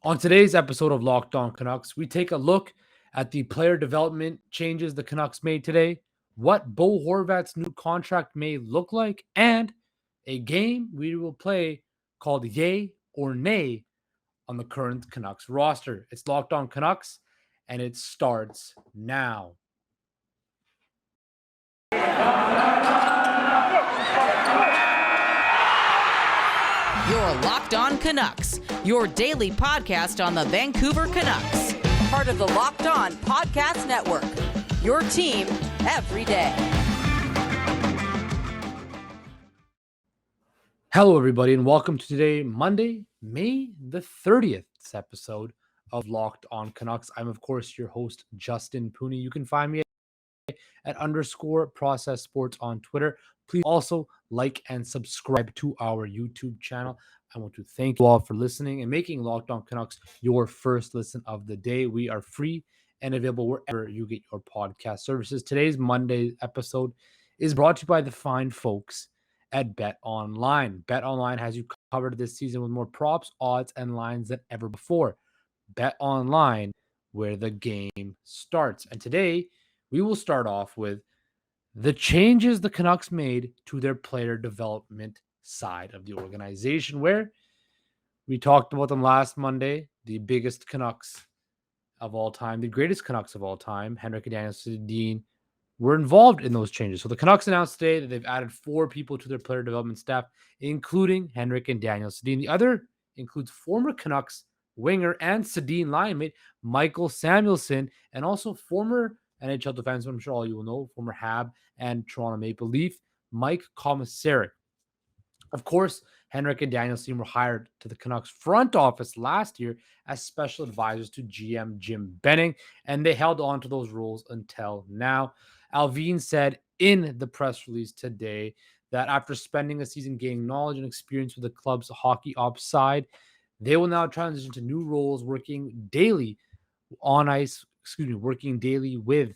On today's episode of Locked On Canucks, we take a look at the player development changes the Canucks made today, what Bo Horvat's new contract may look like, and a game we will play called Yay or Nay on the current Canucks roster. It's Locked On Canucks, and it starts now. You're Locked On Canucks, your daily podcast on the Vancouver Canucks. Part of the Locked On Podcast Network, your team every day. Hello, everybody, and welcome to today, Monday, May the 30th episode of Locked On Canucks. I'm, of course, your host, Justin Pooney. You can find me at _process sports on Twitter. Please also like and subscribe to our YouTube channel. I want to thank you all for listening and making Locked On Canucks your first listen of the day. We are free and available wherever you get your podcast services. Today's Monday episode is brought to you by the fine folks at BetOnline. BetOnline has you covered this season with more props, odds, and lines than ever before. BetOnline, where the game starts. And today, we will start off with the changes the Canucks made to their player development side of the organization, where we talked about them last Monday, the biggest Canucks of all time, the greatest Canucks of all time, Henrik and Daniel Sedin, were involved in those changes. So the Canucks announced today that they've added 4 people to their player development staff, including Henrik and Daniel Sedin. The other includes former Canucks winger and Sedin line mate Michael Samuelsson, and also former NHL defenseman, I'm sure all you will know, former Hab and Toronto Maple Leaf, Mike Komisarek. Of course, Henrik and Daniel Sedin were hired to the Canucks front office last year as special advisors to GM Jim Benning, and they held on to those roles until now. Alvin said in the press release today that after spending a season gaining knowledge and experience with the club's hockey ops side, they will now transition to new roles working daily with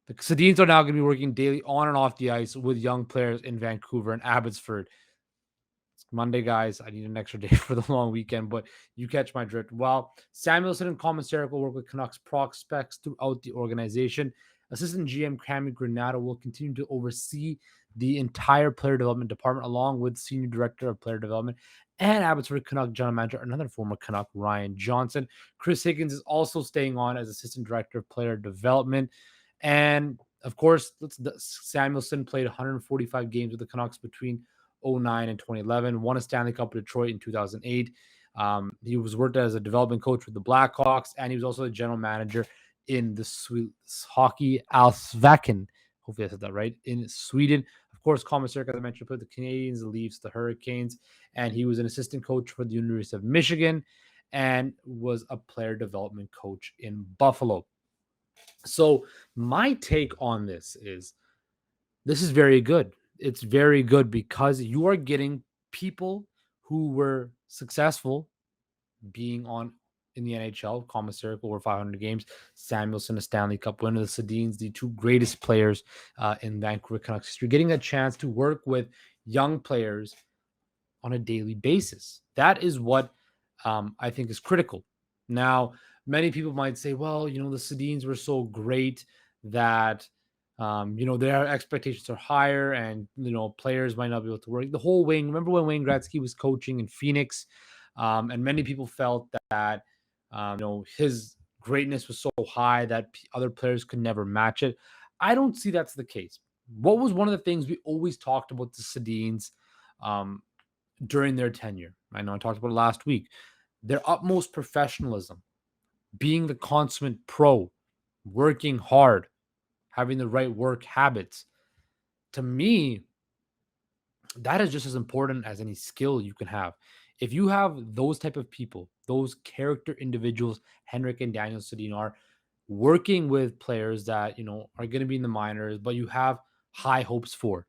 the Sedins are now going to be working daily on and off the ice with young players in Vancouver and Abbotsford. It's Monday, guys. I need an extra day for the long weekend, but you catch my drift. While Samuelsson and Komisarek will work with Canucks prospects throughout the organization, assistant GM Cammy Granato will continue to oversee the entire player development department, along with senior director of player development and Abbotsford Canuck general manager, another former Canuck, Ryan Johnson. Chris Higgins is also staying on as assistant director of player development. And of course, Samuelsson played 145 games with the Canucks between 2009 and 2011, won a Stanley Cup with Detroit in 2008. He was worked as a development coach with the Blackhawks, and he was also the general manager in the Swedish Hockey Allsvenskan. Hopefully I said that right, in Sweden. Of course, Komisarek, as I mentioned, played the Canadiens, the Leafs, the Hurricanes, and he was an assistant coach for the University of Michigan and was a player development coach in Buffalo. So my take on this is very good. It's very good because you are getting people who were successful being on in the NHL. Komisarek over 500 games, Samuelsson a Stanley Cup winner, the Sedins, the 2 greatest players in Vancouver Canucks history, getting a chance to work with young players on a daily basis. That is what I think is critical. Now, many people might say, well, the Sedins were so great that, their expectations are higher and, players might not be able to work. The whole wing, remember when Wayne Gretzky was coaching in Phoenix? And many people felt that, his greatness was so high that other players could never match it. I don't see that's the case. What was one of the things we always talked about the Sedins during their tenure? I know I talked about it last week. Their utmost professionalism, being the consummate pro, working hard, having the right work habits. To me, that is just as important as any skill you can have. If you have those type of people, those character individuals, Henrik and Daniel Sedin are working with players that, are going to be in the minors, but you have high hopes for.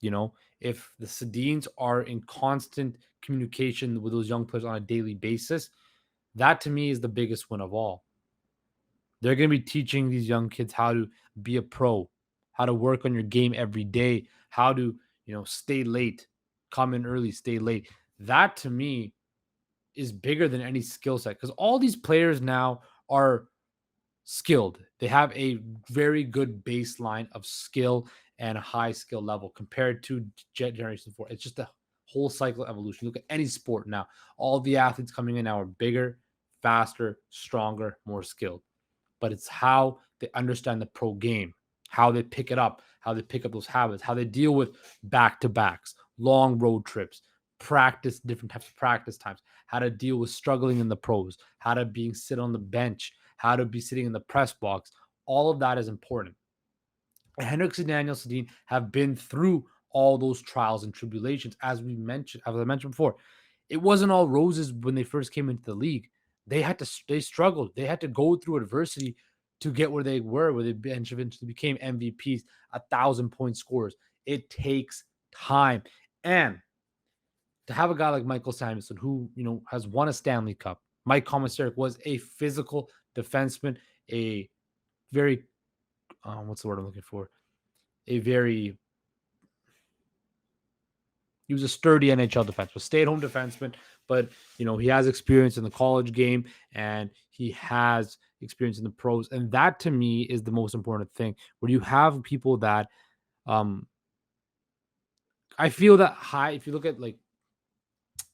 If the Sedins are in constant communication with those young players on a daily basis, that to me is the biggest win of all. They're going to be teaching these young kids how to be a pro, how to work on your game every day, how to, stay late, come in early, stay late. That to me is bigger than any skill set because all these players now are skilled. They have a very good baseline of skill and a high skill level compared to generation 4. It's just a whole cycle of evolution. Look at any sport now. All the athletes coming in now are bigger, faster, stronger, more skilled. But it's how they understand the pro game, how they pick it up, how they pick up those habits, how they deal with back-to-backs, long road trips, practice different types of practice times, how to deal with struggling in the pros, how to being sit on the bench, how to be sitting in the press box. All of that is important. And Henrik and Daniel Sedin have been through all those trials and tribulations, as I mentioned before. It wasn't all roses when they first came into the league. They struggled. They had to go through adversity to get where they were, where they eventually became MVPs, 1,000-point scorers. It takes time. And to have a guy like Michael Samuelsson, who, has won a Stanley Cup, Mike Komisarek was a physical defenseman, a very, what's the word I'm looking for? He was a sturdy NHL defenseman, stay-at-home defenseman, but, he has experience in the college game and he has experience in the pros. And that to me is the most important thing, where you have people that, I feel that if you look at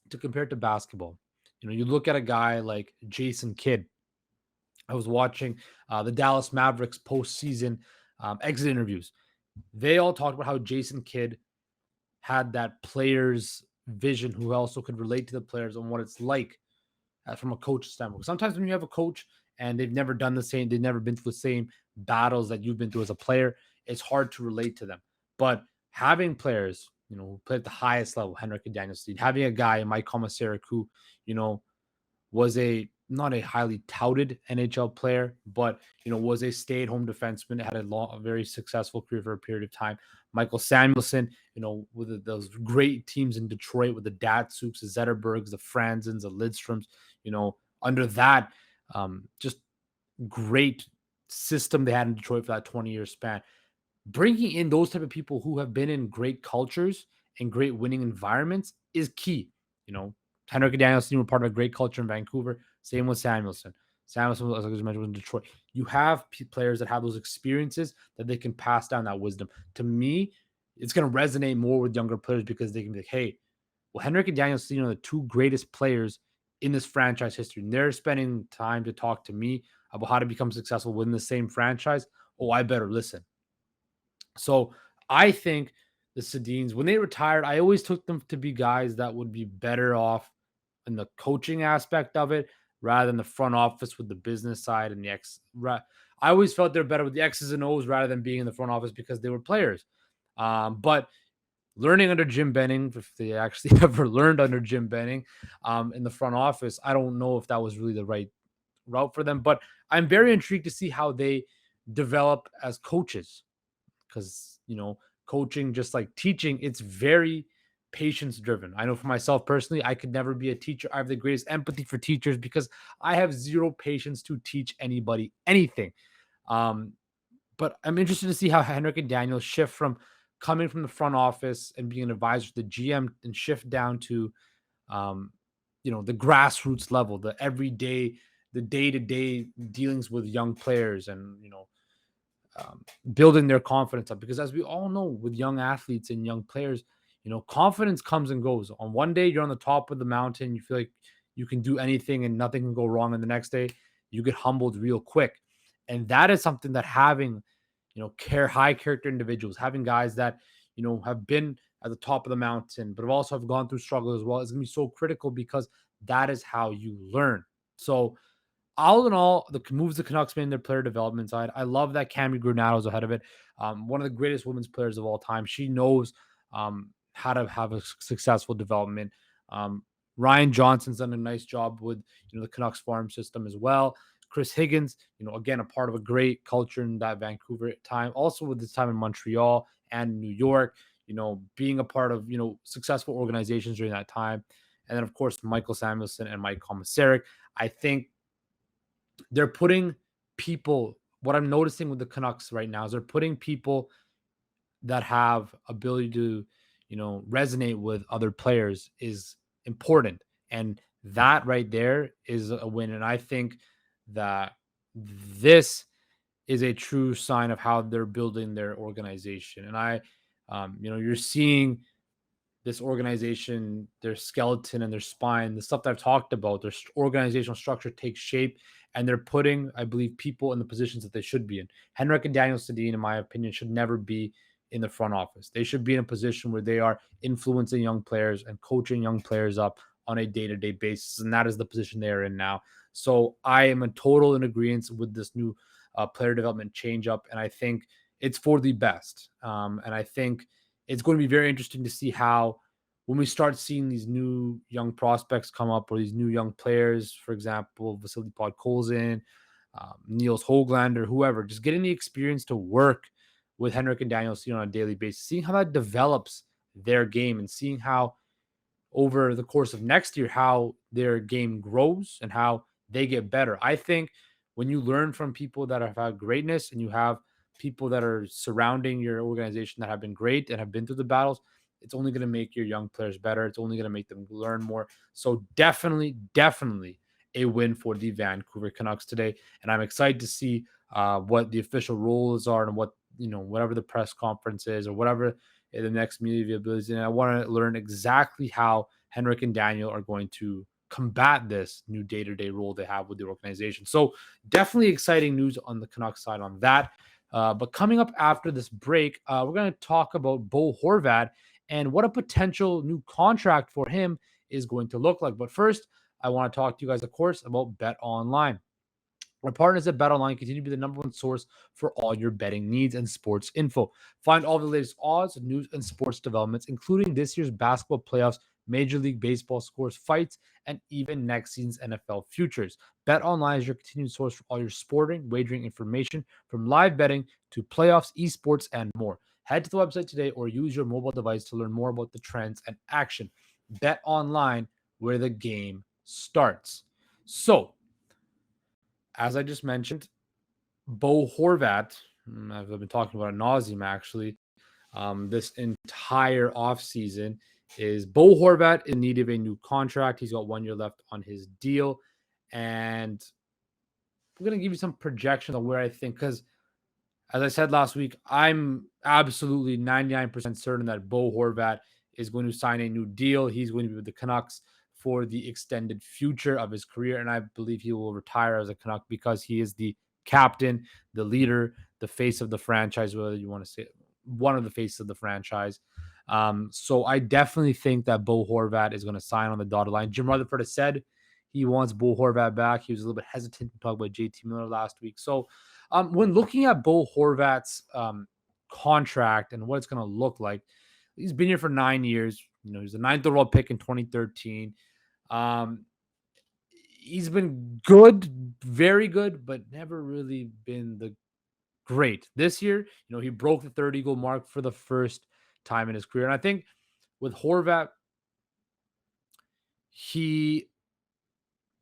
to compare it to basketball, you look at a guy like Jason Kidd. I was watching the Dallas Mavericks postseason exit interviews. They all talked about how Jason Kidd had that player's vision, who also could relate to the players on what it's like from a coach standpoint. Sometimes when you have a coach and they've never done the same, they've never been through the same battles that you've been through as a player, it's hard to relate to them. But having players, who play at the highest level, Henrik and Daniel Sedin, having a guy, Mike Komisarek, who, was not a highly touted NHL player, but was a stay-at-home defenseman, had a very successful career for a period of time. Michael Samuelsson, with those great teams in Detroit with the Datsuks, the Zetterbergs, the Franzens, the Lidstroms, under that just great system they had in Detroit for that 20-year span. Bringing in those type of people who have been in great cultures and great winning environments is key. Henrik and Daniel Sedin were part of a great culture in Vancouver. Same with Samuelsson. Samuelsson, as I mentioned, was in Detroit. You have players that have those experiences that they can pass down that wisdom. To me, it's going to resonate more with younger players because they can be like, hey, well, Henrik and Daniel Sedin are the two greatest players in this franchise history. And they're spending time to talk to me about how to become successful within the same franchise. Oh, I better listen. So I think the Sedins, when they retired, I always took them to be guys that would be better off in the coaching aspect of it rather than the front office with the business side and the I always felt they're better with the X's and O's rather than being in the front office because they were players. But learning under Jim Benning, if they actually ever learned under Jim Benning in the front office, I don't know if that was really the right route for them. But I'm very intrigued to see how they develop as coaches because, coaching, just like teaching, it's very patience driven. I know for myself personally, I could never be a teacher. I have the greatest empathy for teachers because I have zero patience to teach anybody anything. But I'm interested to see how Henrik and Daniel shift from coming from the front office and being an advisor to the GM and shift down to, the grassroots level, the everyday, the day-to-day dealings with young players and, building their confidence up. Because as we all know, with young athletes and young players, confidence comes and goes. On one day, you're on the top of the mountain. You feel like you can do anything and nothing can go wrong. And the next day, you get humbled real quick. And that is something that having, high character individuals, having guys that, have been at the top of the mountain, but also have gone through struggle as well, is going to be so critical because that is how you learn. So all in all, the moves the Canucks made in their player development side, I love that Cammy Granado's ahead of it. One of the greatest women's players of all time. She knows how to have a successful development. Ryan Johnson's done a nice job with the Canucks farm system as well. Chris Higgins, again, a part of a great culture in that Vancouver time. Also with his time in Montreal and New York, being a part of successful organizations during that time. And then of course Michael Samuelsson and Mike Komisarek. I think they're putting people, what I'm noticing with the Canucks right now is they're putting people that have ability to, resonate with other players is important. And That right there is a win. And I think that this is a true sign of how they're building their organization. And you're seeing this organization, their skeleton and their spine, the stuff that I've talked about, their organizational structure takes shape, and they're putting, I believe, people in the positions that they should be in. Henrik and Daniel Sedin, in my opinion, should never be in the front office. They should be in a position where they are influencing young players and coaching young players up on a day-to-day basis, and that is the position they are in now. So I am in total in agreement with this new player development change up, and I think it's for the best. And I think it's going to be very interesting to see how, when we start seeing these new young prospects come up, or these new young players, for example, Vasily Podkolzin, Niels Höglander, whoever, just getting the experience to work with Henrik and Daniel Sedin on a daily basis, seeing how that develops their game, and seeing how over the course of next year, how their game grows and how they get better. I think when you learn from people that have had greatness, and you have people that are surrounding your organization that have been great and have been through the battles, it's only going to make your young players better. It's only going to make them learn more. So definitely a win for the Vancouver Canucks today. And I'm excited to see what the official rules are, and what, whatever the press conference is, or whatever the next media availability. And I want to learn exactly how Henrik and Daniel are going to combat this new day-to-day role they have with the organization. So definitely exciting news on the Canucks side on that. But coming up after this break, we're going to talk about Bo Horvat and what a potential new contract for him is going to look like. But first, I want to talk to you guys, of course, about BetOnline. Our partners at BetOnline continue to be the number one source for all your betting needs and sports info. Find all the latest odds, news, and sports developments, including this year's basketball playoffs, Major League Baseball scores, fights, and even next season's NFL futures. BetOnline is your continued source for all your sporting wagering information, from live betting to playoffs, esports, and more. Head to the website today, or use your mobile device to learn more about the trends and action. BetOnline, where the game starts. So, as I just mentioned, Bo Horvat, I've been talking about ad nauseum actually, this entire offseason, is Bo Horvat in need of a new contract. He's got 1 year left on his deal. And I'm going to give you some projections on where I think, because as I said last week, I'm absolutely 99% certain that Bo Horvat is going to sign a new deal. He's going to be with the Canucks for the extended future of his career. And I believe he will retire as a Canuck, because he is the captain, the leader, the face of the franchise, whether you want to say it, one of the faces of the franchise. So I definitely think that Bo Horvat is going to sign on the dotted line. Jim Rutherford has said he wants Bo Horvat back. He was a little bit hesitant to talk about JT Miller last week. So when looking at Bo Horvat's contract and what it's going to look like, he's been here for 9 years. He's a 9th overall pick in 2013. He's been good, very good, but never really been the great. This year, he broke the 30-goal mark for the first time in his career. And I think with Horvat, he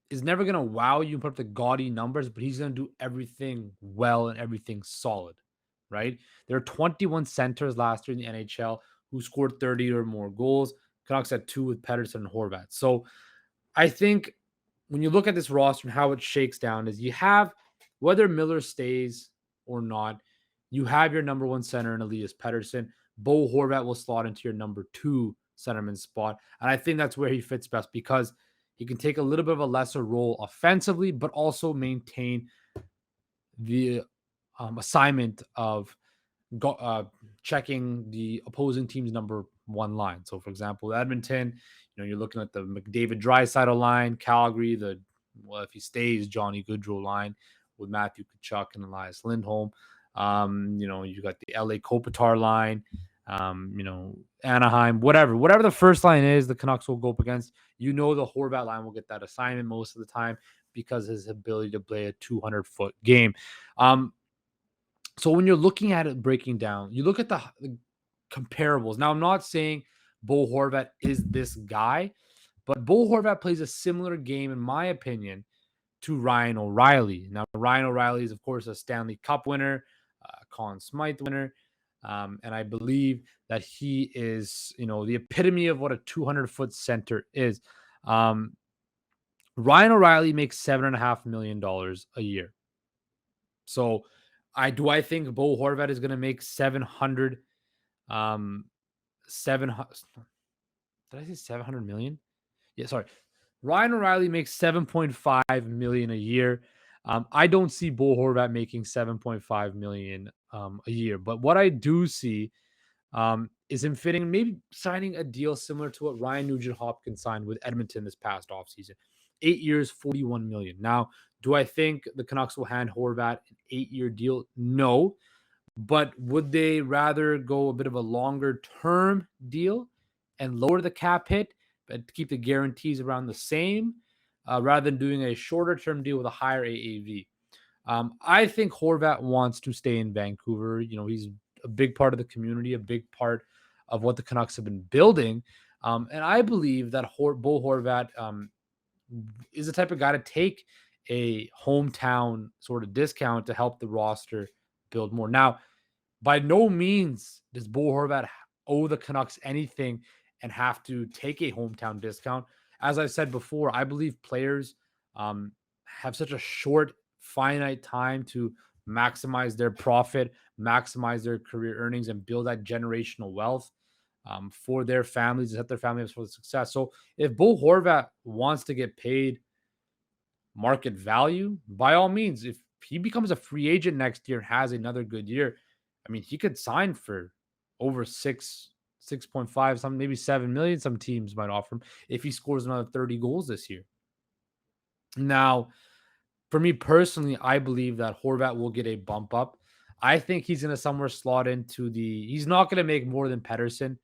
is never going to wow you and put up the gaudy numbers, but he's going to do everything well and everything solid, right? There are 21 centers last year in the NHL who scored 30 or more goals. Canucks had 2 with Pettersson and Horvat. So I think when you look at this roster and how it shakes down, is you have, whether Miller stays or not, you have your number 1 center in Elias Pettersson. Bo Horvat will slot into your number 2 centerman spot. And I think that's where he fits best, because he can take a little bit of a lesser role offensively, but also maintain the assignment of checking the opposing team's number 1 line. So, for example, Edmonton, you're looking at the McDavid Draisaitl line. Calgary, if he stays, Johnny Gaudreau line with Matthew Tkachuk and Elias Lindholm. You got the LA Kopitar line. Anaheim, whatever the first line is, the Canucks will go up against. The Horvat line will get that assignment most of the time, because his ability to play a 200-foot game. So when you're looking at it, breaking down, you look at the comparables. Now, I'm not saying Bo Horvat is this guy, but Bo Horvat plays a similar game, in my opinion, to Ryan O'Reilly. Now, Ryan O'Reilly is, of course, a Stanley Cup winner, Conn Smythe winner. And I believe that he is, the epitome of what a 200-foot center is. Ryan O'Reilly makes $7.5 million a year. So I think Bo Horvat is going to make 700 700 did I say 700 million? Yeah, sorry. Ryan O'Reilly makes 7.5 million a year. I don't see Bo Horvat making 7.5 million a year, but what I do see is him fitting, maybe signing a deal similar to what Ryan Nugent Hopkins signed with Edmonton this past offseason. 8 years, 41 million. Now, do I think the Canucks will hand Horvat an 8-year deal? No. But would they rather go a bit of a longer term deal and lower the cap hit, but keep the guarantees around the same, rather than doing a shorter term deal with a higher AAV? I think Horvat wants to stay in Vancouver. He's a big part of the community, a big part of what the Canucks have been building. And I believe that Bo Horvat is the type of guy to take a hometown sort of discount to help the roster build more. Now, by no means does Bo Horvat owe the Canucks anything and have to take a hometown discount. As I said before, I believe players have such a short, finite time to maximize their profit, maximize their career earnings, and build that generational wealth for their families, to set their families for success. So if Bo Horvat wants to get paid market value, by all means, if he becomes a free agent next year and has another good year, I mean, he could sign for over 6.5, some maybe 7 million. Some teams might offer him if he scores another 30 goals this year. Now, for me personally, I believe that Horvat will get a bump up. I think he's going to somewhere slot into he's not going to make more than Pettersson.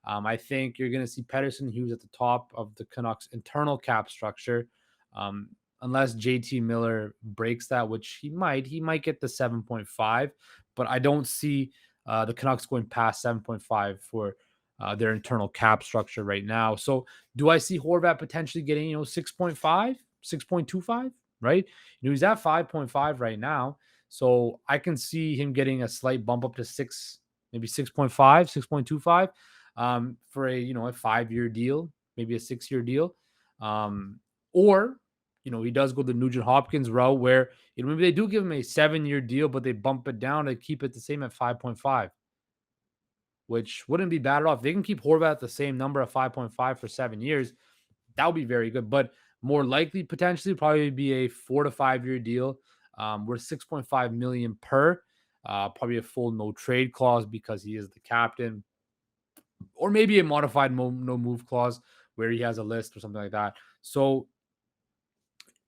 I think you're going to see Pettersson Hughes at the top of the Canucks internal cap structure. Unless JT Miller breaks that, which he might get the 7.5, but I don't see the Canucks going past 7.5 for their internal cap structure right now. So do I see Horvat potentially getting, 6.5, 6.25, right? He's at 5.5 right now. So I can see him getting a slight bump up to 6, maybe 6.5, 6.25 for a 5-year deal, maybe a 6-year deal. Or he does go the Nugent Hopkins route where maybe they do give him a 7-year deal, but they bump it down to keep it the same at 5.5, which wouldn't be bad at all. If they can keep Horvat at the same number of 5.5 for 7 years, that would be very good. But more likely, potentially, probably be a 4 to 5-year deal worth 6.5 million per, probably a full no trade clause because he is the captain, or maybe a modified no move clause where he has a list or something like that. So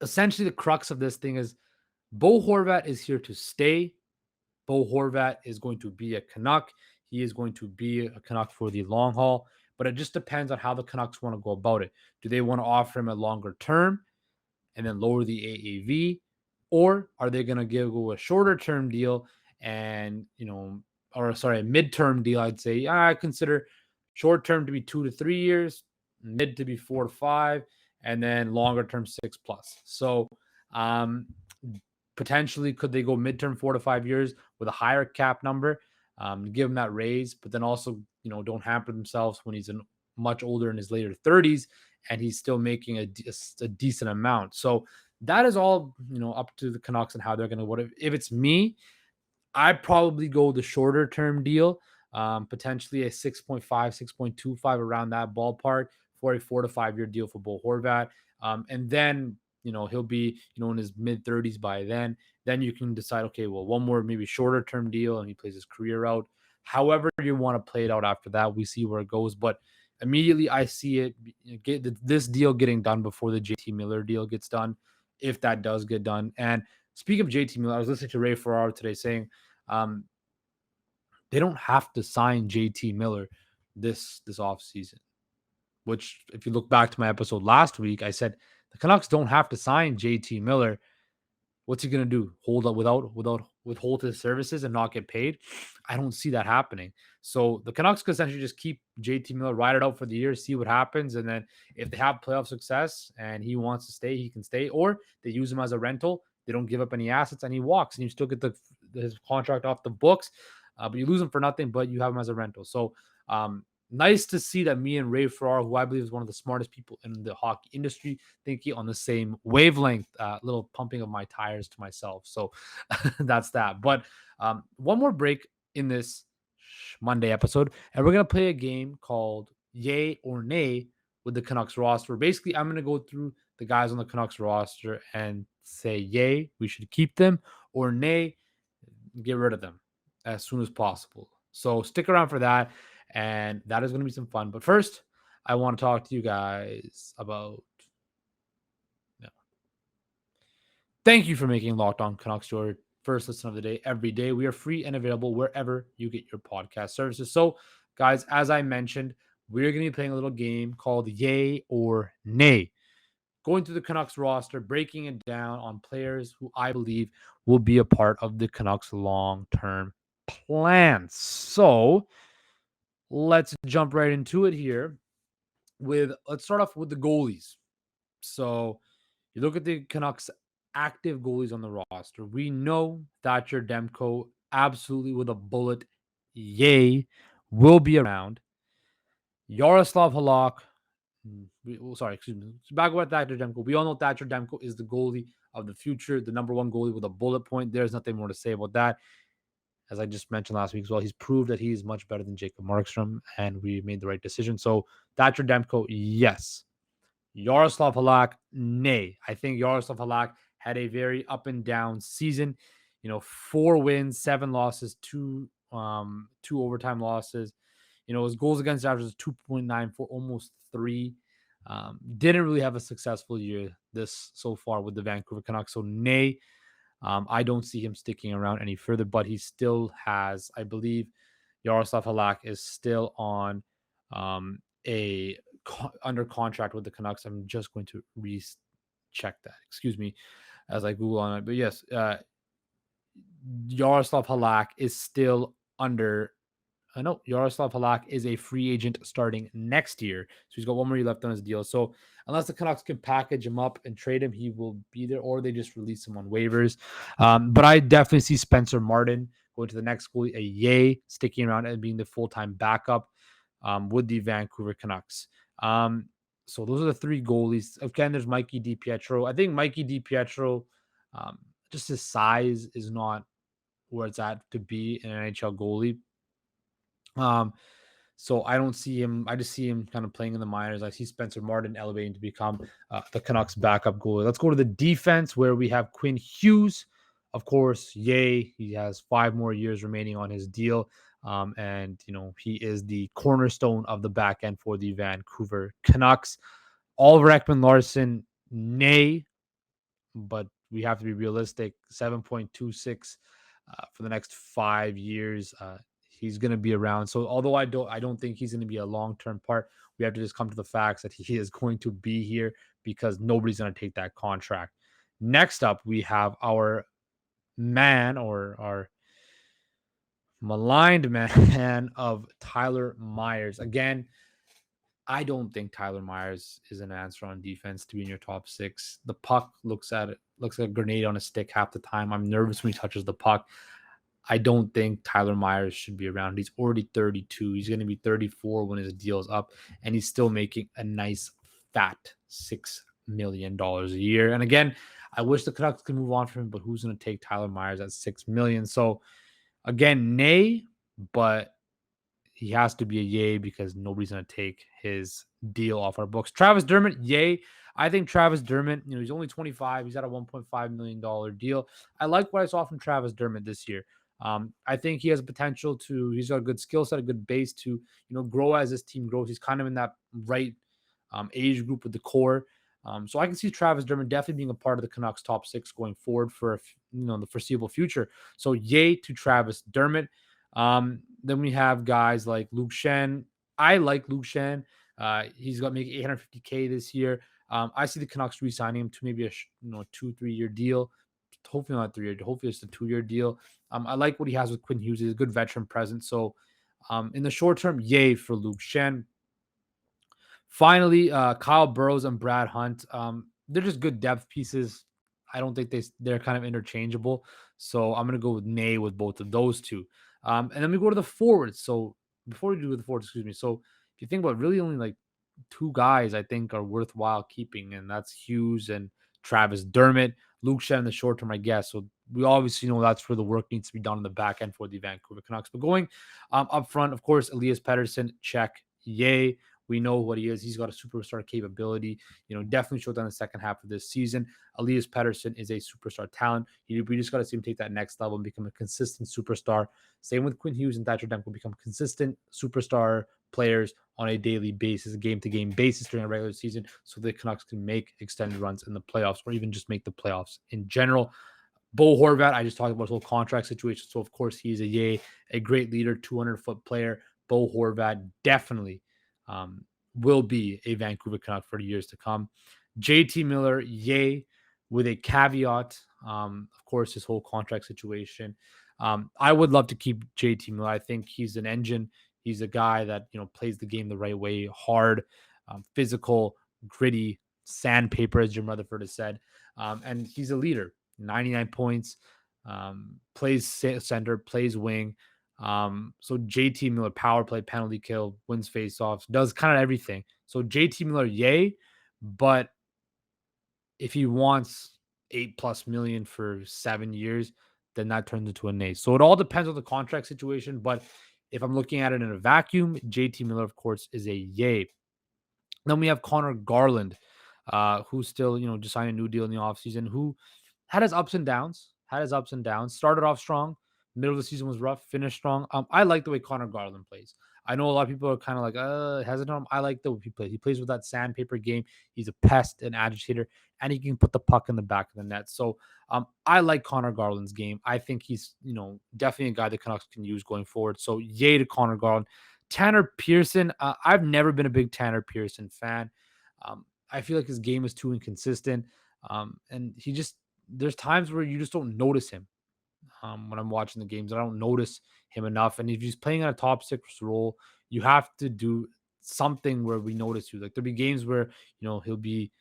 essentially, the crux of this thing is Bo Horvat is here to stay. Bo Horvat is going to be a Canuck. He is going to be a Canuck for the long haul, but it just depends on how the Canucks want to go about it. Do they want to offer him a longer term and then lower the AAV, or are they going to go a shorter term deal and, a midterm deal? I'd say I consider short term to be 2 to 3 years, mid to be 4 to 5, and then longer term 6+. So, potentially, could they go midterm 4 to 5 years with a higher cap number, give him that raise, but then also, don't hamper themselves when he's much older in his later 30s and he's still making a decent amount. So that is all, up to the Canucks and how they're going to, if it's me, I'd probably go the shorter term deal, potentially a 6.5, 6.25 around that ballpark for a 4 to 5 year deal for Bo Horvat. And then, he'll be, in his mid 30s by then. Then you can decide, okay, well, one more maybe shorter term deal and he plays his career out. However you want to play it out after that, we see where it goes. But immediately I see this deal getting done before the JT Miller deal gets done, if that does get done. And speaking of JT Miller, I was listening to Ray Ferraro today saying they don't have to sign JT Miller this offseason, which if you look back to my episode last week, I said the Canucks don't have to sign JT Miller. What's he going to do? Hold up withhold his services and not get paid? I don't see that happening. So the Canucks could essentially just keep JT Miller, ride it out for the year, see what happens. And then if they have playoff success and he wants to stay, he can stay. Or they use him as a rental. They don't give up any assets and he walks and you still get his contract off the books. But you lose him for nothing, but you have him as a rental. So nice to see that me and Ray Farrar, who I believe is one of the smartest people in the hockey industry, thinking on the same wavelength. Little pumping of my tires to myself. So that's that. But one more break in this Monday episode, and we're gonna play a game called Yay or Nay with the Canucks roster. Basically, I'm gonna go through the guys on the Canucks roster and say, yay, we should keep them, or nay, get rid of them as soon as possible. So stick around for that. And that is going to be some fun. But first, I want to talk to you guys about. No. Thank you for making Locked On Canucks your first listen of the day every day. We are free and available wherever you get your podcast services. So, guys, as I mentioned, we're going to be playing a little game called Yay or Nay, going through the Canucks roster, breaking it down on players who I believe will be a part of the Canucks long-term plans. So let's jump right into it here let's start off with the goalies. So you look at the Canucks active goalies on the roster. We know Thatcher Demko absolutely with a bullet, yay, will be around. Yaroslav Halak, excuse me. Back with Thatcher Demko. We all know Thatcher Demko is the goalie of the future, the number one goalie with a bullet point. There's nothing more to say about that. As I just mentioned last week as well, he's proved that he's much better than Jacob Markstrom, and we made the right decision. So Thatcher Demko, yes. Yaroslav Halak, nay. I think Yaroslav Halak had a very up and down season. 4 wins, 7 losses, two overtime losses. His goals against average is 2.94, almost 3. Didn't really have a successful year this so far with the Vancouver Canucks. So nay, I don't see him sticking around any further, but he still has, I believe, Yaroslav Halak is still on under contract with the Canucks. I'm just going to check that. Excuse me as I Google on it. But yes, Yaroslav Halak is still under. I know Yaroslav Halak is a free agent starting next year. So he's got one more year left on his deal. So unless the Canucks can package him up and trade him, he will be there, or they just release him on waivers. But I definitely see Spencer Martin going to the next goalie, a yay, sticking around and being the full-time backup with the Vancouver Canucks. So those are the 3 goalies. Again, there's Mikey DiPietro. I think Mikey DiPietro, just his size is not where it's at to be an NHL goalie. So I don't see him. I just see him kind of playing in the minors. I see Spencer Martin elevating to become the Canucks backup goalie. Let's go to the defense where we have Quinn Hughes. Of course, yay. He has 5 more years remaining on his deal. And, he is the cornerstone of the back end for the Vancouver Canucks. Oliver Ekman-Larsson, nay, but we have to be realistic. 7.26 for the next 5 years. He's going to be around. So although I don't think he's going to be a long-term part, we have to just come to the facts that he is going to be here because nobody's going to take that contract. Next up, we have our man, or our maligned man of Tyler Myers. Again, I don't think Tyler Myers is an answer on defense to be in your top 6. The puck looks like a grenade on a stick half the time. I'm nervous when he touches the puck. I don't think Tyler Myers should be around. He's already 32. He's going to be 34 when his deal's up, and he's still making a nice fat $6 million a year. And again, I wish the Canucks could move on from him, but who's going to take Tyler Myers at $6 million? So again, nay, but he has to be a yay because nobody's going to take his deal off our books. Travis Dermott, yay. I think Travis Dermott, he's only 25. He's got a $1.5 million deal. I like what I saw from Travis Dermott this year. I think he has potential he's got a good skill set, a good base to, grow as this team grows. He's kind of in that right age group with the core. So I can see Travis Dermott definitely being a part of the Canucks top 6 going forward for, the foreseeable future. So yay to Travis Dermott. Then we have guys like Luke Schenn. I like Luke Schenn. He's got maybe $850K this year. I see the Canucks re-signing him to maybe a 2-3 year deal. Hopefully not 3 year. Hopefully it's a 2 year deal. I like what he has with Quinn Hughes. He's a good veteran presence. So in the short term, yay for Luke Schenn. Finally, Kyle Burrows and Brad Hunt. They're just good depth pieces. I don't think they're kind of interchangeable. So I'm going to go with nay with both of those two. And then we go to the forwards. So before we do the forwards, excuse me. So if you think about it, really only like two guys I think are worthwhile keeping, and that's Hughes and Travis Dermott. Luke Shen in the short term, I guess. So we obviously know that's where the work needs to be done in the back end for the Vancouver Canucks. But going up front, of course, Elias Pettersson, check, yay. We know what he is. He's got a superstar capability. Definitely showed that in the second half of this season. Elias Pettersson is a superstar talent. We just got to see him take that next level and become a consistent superstar. Same with Quinn Hughes and Thatcher Demko, become consistent superstar players on a daily basis, a game-to-game basis during a regular season, so the Canucks can make extended runs in the playoffs or even just make the playoffs in general. Bo Horvat, I just talked about his whole contract situation, so of course he's a great leader, 200-foot player. Bo Horvat definitely will be a Vancouver Canuck for the years to come. JT Miller, yay, with a caveat. Of course, his whole contract situation. I would love to keep JT Miller. I think he's an engine. He's a guy that plays the game the right way, hard, physical, gritty, sandpaper, as Jim Rutherford has said, and he's a leader. 99 points, plays center, plays wing. So JT Miller, power play, penalty kill, wins faceoffs, does kind of everything. So JT Miller, yay, but if he wants 8+ million for 7 years, then that turns into a nay. So it all depends on the contract situation. But if I'm looking at it in a vacuum, JT Miller, of course, is a yay. Then we have Connor Garland, who still, just signed a new deal in the offseason, who had his ups and downs, started off strong, middle of the season was rough, finished strong. I like the way Connor Garland plays. I know a lot of people are kind of like, hesitant. I like the way he plays. He plays with that sandpaper game. He's a pest, an agitator, and he can put the puck in the back of the net. So I like Connor Garland's game. I think he's, definitely a guy the Canucks can use going forward. So yay to Connor Garland. Tanner Pearson, I've never been a big Tanner Pearson fan. I feel like his game is too inconsistent. And there's times where you just don't notice him. When I'm watching the games, I don't notice him enough. And if he's playing in a top six role, you have to do something where we notice you. Like there'll be games where, he'll be,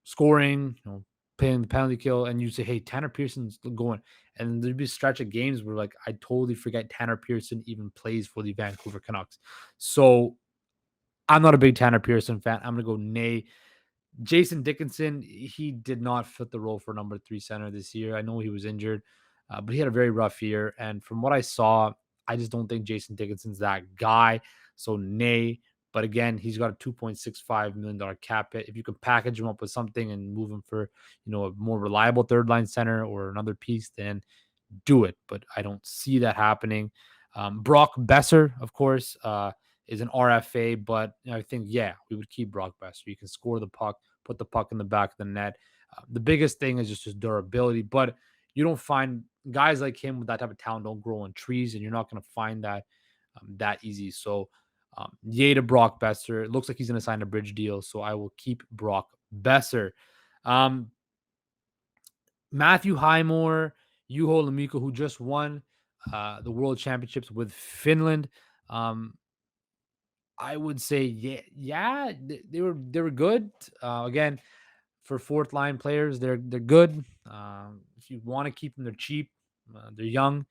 scoring, playing the penalty kill, and you say, hey, Tanner Pearson's going. And there'd be a stretch of games where like I totally forget Tanner Pearson even plays for the Vancouver Canucks. So I'm not a big Tanner Pearson fan. I'm gonna go nay. Jason Dickinson, he did not fit the role for number 3 center this year. I know he was injured, but he had a very rough year. And from what I saw, I just don't think Jason Dickinson's that guy. So nay. But again, he's got a $2.65 million cap hit. If you can package him up with something and move him for, a more reliable third line center or another piece, then do it. But I don't see that happening. Brock Besser, of course, is an RFA, but I think, we would keep Brock Besser. You can score the puck, put the puck in the back of the net. The biggest thing is just his durability, but you don't find guys like him with that type of talent don't grow on trees, and you're not going to find that that easy. So, yay to Brock Besser. It looks like he's going to sign a bridge deal, so I will keep Brock Besser. Matthew Highmore, Juho Lamiko, who just won the World Championships with Finland. I would say, they were good. Again, for fourth line players, they're good. If you want to keep them, they're cheap. They're young.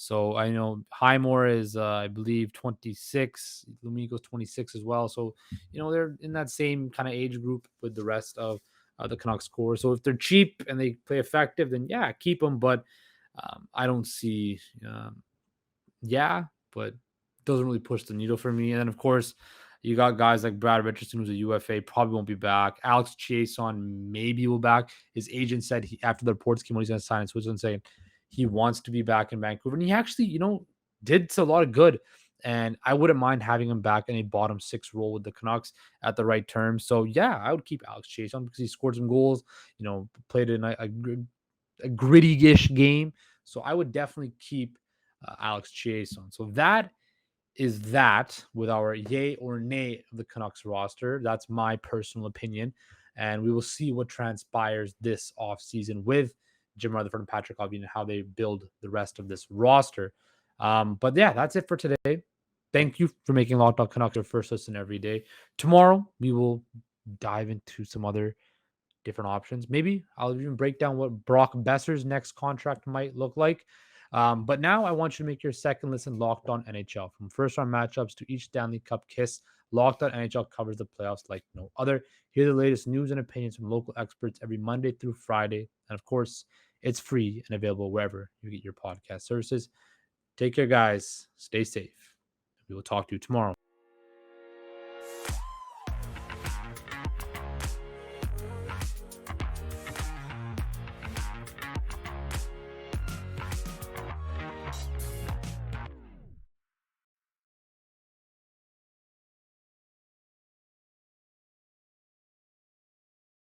So I know Highmore is, I believe, 26. Lumiko's 26 as well. So, they're in that same kind of age group with the rest of the Canucks core. So if they're cheap and they play effective, then keep them. But I don't see, but doesn't really push the needle for me. And then, of course, you got guys like Brad Richardson, who's a UFA, probably won't be back. Alex Chiasson maybe will back. His agent said after the reports came out, he's going to sign in Switzerland, saying he wants to be back in Vancouver. And he actually, did a lot of good. And I wouldn't mind having him back in a bottom 6 role with the Canucks at the right terms. So, I would keep Alex Chiasson because he scored some goals, played in a gritty-ish game. So I would definitely keep Alex Chiasson. So that is that with our yay or nay of the Canucks roster. That's my personal opinion. And we will see what transpires this offseason with Jim Rutherford and Patrick Allvin and how they build the rest of this roster. But that's it for today. Thank you for making Locked On Canucks your first listen every day. Tomorrow, we will dive into some other different options. Maybe I'll even break down what Brock Besser's next contract might look like. But now I want you to make your second listen Locked On NHL. From first round matchups to each Stanley Cup kiss, Locked On NHL covers the playoffs like no other. Hear the latest news and opinions from local experts every Monday through Friday. And of course, it's free and available wherever you get your podcast services. Take care, guys. Stay safe. We will talk to you tomorrow.